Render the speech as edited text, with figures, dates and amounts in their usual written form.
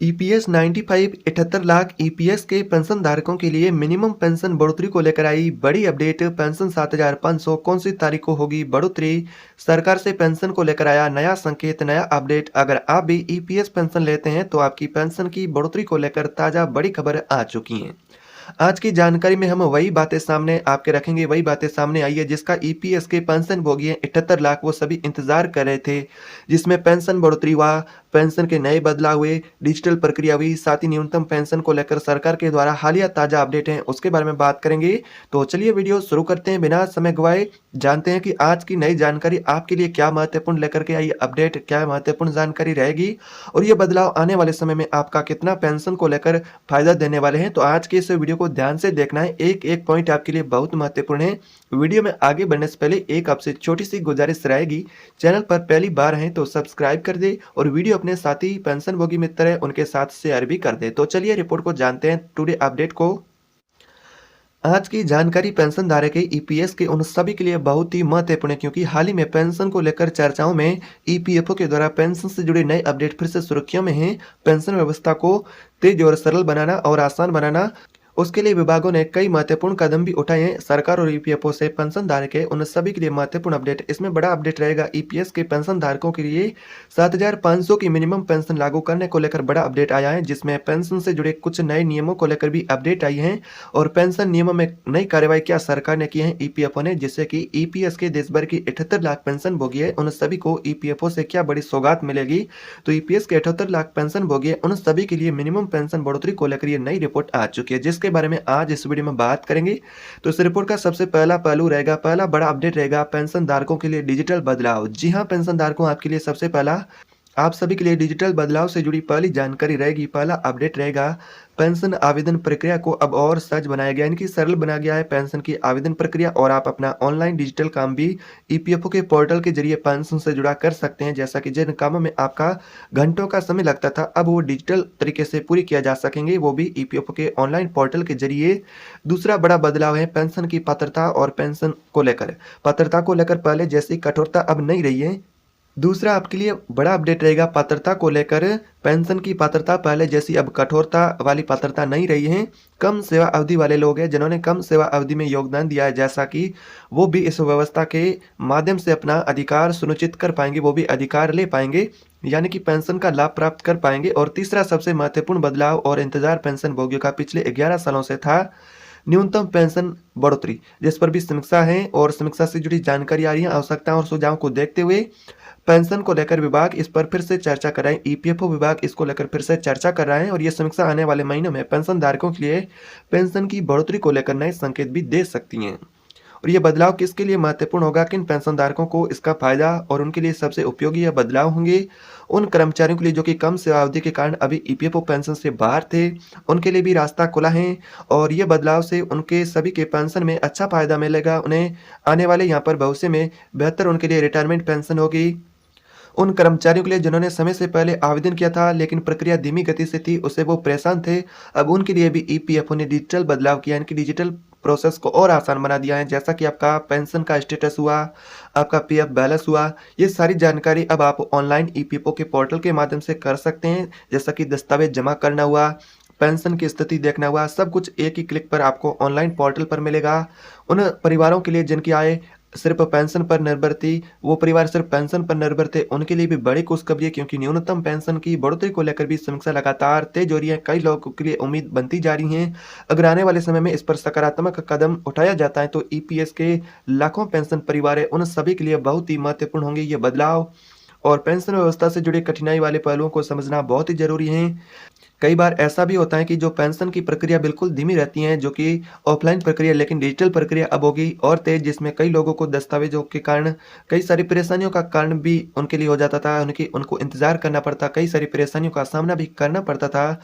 EPS 95 78 lakh EPS के pension धारकों के लिए मिनिमम पेंशन बढ़ोतरी को लेकर आई बड़ी अपडेट। पेंशन 7,500 कौन सी तारीख को होगी बढ़ोतरी? सरकार से पेंशन को लेकर आया नया संकेत, नया अपडेट। अगर आप भी ईपीएस पेंशन लेते हैं तो आपकी पेंशन की बढ़ोतरी को लेकर ताजा बड़ी खबर आ चुकी है। आज की जानकारी में हम वही बातें सामने आपके रखेंगे, वही बातें सामने आई है जिसका ईपीएस के पेंशन भोगी हैं 78 लाख वो सभी इंतजार कर रहे थे, जिसमें पेंशन बढ़ोतरी हुआ, पेंशन के नए बदलाव हुए, डिजिटल प्रक्रिया हुई, साथ ही न्यूनतम पेंशन को लेकर सरकार के द्वारा हालिया ताजा अपडेट है उसके बारे में बात करेंगे। तो चलिए वीडियो शुरू करते हैं बिना समय गवाए, जानते हैं कि आज की नई जानकारी आपके लिए क्या महत्वपूर्ण लेकर के आई, अपडेट क्या महत्वपूर्ण जानकारी रहेगी और ये बदलाव आने वाले समय में आपका कितना पेंशन को लेकर फायदा देने वाले हैं। तो आज के इस वीडियो को ध्यान से देखना है, एक एक पॉइंट आपके लिए बहुत महत्वपूर्ण है। वीडियो में आगे बढ़ने से पहले एक आपसे छोटी सी गुजारिश रहेगी, चैनल पर पहली बार हैं तो सब्सक्राइब कर दे और वीडियो अपने साथी पेंशनभोगी मित्र है उनके साथ शेयर भी कर दे। तो चलिए रिपोर्ट को जानते हैं, टुडे अपडेट को। आज की जानकारी पेंशन धारक के ईपीएस के उन सभी के लिए बहुत ही महत्वपूर्ण है, क्योंकि हाल ही में पेंशन को लेकर चर्चाओं में ईपीएफओ के द्वारा पेंशन से जुड़े नए अपडेट फिर से सुर्खियों में हैं। पेंशन व्यवस्था को तेज और सरल बनाना और आसान बनाना, उसके लिए विभागों ने कई महत्वपूर्ण कदम भी उठाए हैं। सरकार और ईपीएफओ से पेंशन धारक है उन सभी के लिए महत्वपूर्ण अपडेट। इसमें बड़ा अपडेट रहेगा ईपीएस के पेंशन धारकों के लिए 7,500 की मिनिमम पेंशन लागू करने को लेकर बड़ा अपडेट आया है, जिसमें पेंशन से जुड़े कुछ नए नियमों को लेकर भी अपडेट आई है और पेंशन नियमों में नई कार्रवाई क्या सरकार ने की है ईपीएफओ ने, जिससे कि ईपीएस के देश भर की 78 लाख पेंशन भोगी है उन सभी को ईपीएफओ से क्या बड़ी सौगात मिलेगी। तो ईपीएस के 78 लाख पेंशन भोगी है उन सभी के लिए मिनिमम पेंशन बढ़ोतरी को लेकर ये नई रिपोर्ट आ चुकी है, जिसके बारे में आज इस वीडियो में बात करेंगे। तो इस रिपोर्ट का सबसे पहला पहलू रहेगा, पहला बड़ा अपडेट रहेगा पेंशन धारकों के लिए डिजिटल बदलाव। जी हां पेंशन धारकों, आपके लिए सबसे पहला, आप सभी के लिए डिजिटल बदलाव से जुड़ी पहली जानकारी रहेगी, पहला अपडेट रहेगा पेंशन आवेदन प्रक्रिया को अब और सहज बनाया गया, इनकी सरल बनाया गया है पेंशन की आवेदन प्रक्रिया और आप अपना ऑनलाइन डिजिटल काम भी ईपीएफओ के पोर्टल के जरिए पेंशन से जुड़ा कर सकते हैं। जैसा कि जिन कामों में आपका घंटों का समय लगता था अब वो डिजिटल तरीके से पूरी किया जा सकेंगे, वो भी ईपीएफओ के ऑनलाइन पोर्टल के जरिए। दूसरा बड़ा बदलाव है पेंशन की पात्रता और पेंशन को लेकर, पात्रता को लेकर पहले जैसी कठोरता अब नहीं रही है। दूसरा आपके लिए बड़ा अपडेट रहेगा पात्रता को लेकर, पेंशन की पात्रता पहले जैसी अब कठोरता वाली पात्रता नहीं रही है। कम सेवा अवधि वाले लोग हैं जिन्होंने कम सेवा अवधि में योगदान दिया है, जैसा कि वो भी इस व्यवस्था के माध्यम से अपना अधिकार सुनिश्चित कर पाएंगे, वो भी अधिकार ले पाएंगे, यानी कि पेंशन का लाभ प्राप्त कर पाएंगे। और तीसरा सबसे महत्वपूर्ण बदलाव और इंतजार पेंशन भोगियों का पिछले 11 सालों से था, न्यूनतम पेंशन बढ़ोतरी, जिस पर भी समीक्षा है और समीक्षा से जुड़ी जानकारी आ रही है। आवश्यकताओं और सुझावों को देखते हुए पेंशन को लेकर विभाग इस पर फिर से चर्चा कर रहे हैं, ईपीएफओ विभाग इसको लेकर फिर से चर्चा कर रहा है और ये समीक्षा आने वाले महीनों में पेंशन धारकों के लिए पेंशन की बढ़ोतरी को लेकर नए संकेत भी दे सकती हैं। और ये बदलाव किसके लिए महत्वपूर्ण होगा, किन पेंशन धारकों को इसका फायदा और उनके लिए सबसे उपयोगी यह बदलाव होंगे? उन कर्मचारियों के लिए जो कि कम सेवा अवधि के कारण अभी ईपीएफओ पेंशन से बाहर थे, उनके लिए भी रास्ता खुला है और ये बदलाव से उनके सभी के पेंशन में अच्छा फायदा मिलेगा। उन्हें आने वाले यहाँ पर भविष्य में बेहतर उनके लिए रिटायरमेंट पेंशन होगी। उन कर्मचारियों के लिए जिन्होंने समय से पहले आवेदन किया था लेकिन प्रक्रिया धीमी गति से थी, उससे वो परेशान थे, अब उनके लिए भी ईपीएफओ ने डिजिटल बदलाव किया, इनकी डिजिटल प्रोसेस को और आसान बना दिया है। जैसा कि आपका पेंशन का स्टेटस हुआ, आपका पीएफ बैलेंस हुआ, ये सारी जानकारी अब आप ऑनलाइन ईपीएफओ के पोर्टल के माध्यम से कर सकते हैं। जैसा कि दस्तावेज जमा करना हुआ, पेंशन की स्थिति देखना हुआ, सब कुछ एक ही क्लिक पर आपको ऑनलाइन पोर्टल पर मिलेगा। उन परिवारों के लिए जिनकी आय सिर्फ पेंशन पर निर्भर थी, वो परिवार सिर्फ पेंशन पर निर्भर थे, उनके लिए भी बड़ी खुशखबरी है, क्योंकि न्यूनतम पेंशन की बढ़ोतरी को लेकर भी समीक्षा लगातार तेज हो रही है। कई लोगों के लिए उम्मीद बनती जा रही है, अगर आने वाले समय में इस पर सकारात्मक कदम उठाया जाता है तो ईपीएस के लाखों पेंशन परिवार है उन सभी के लिए बहुत ही महत्वपूर्ण होंगे ये बदलाव। और पेंशन व्यवस्था से जुड़े कठिनाई वाले पहलुओं को समझना बहुत ही जरूरी है। कई बार ऐसा भी होता है कि जो पेंशन की प्रक्रिया बिल्कुल धीमी रहती है, जो कि ऑफलाइन प्रक्रिया, लेकिन डिजिटल प्रक्रिया अब होगी और तेज, जिसमें कई लोगों को दस्तावेजों के कारण कई सारी परेशानियों का कारण भी उनके लिए हो जाता था, उनको इंतजार करना पड़ता, कई सारी परेशानियों का सामना भी करना पड़ता था।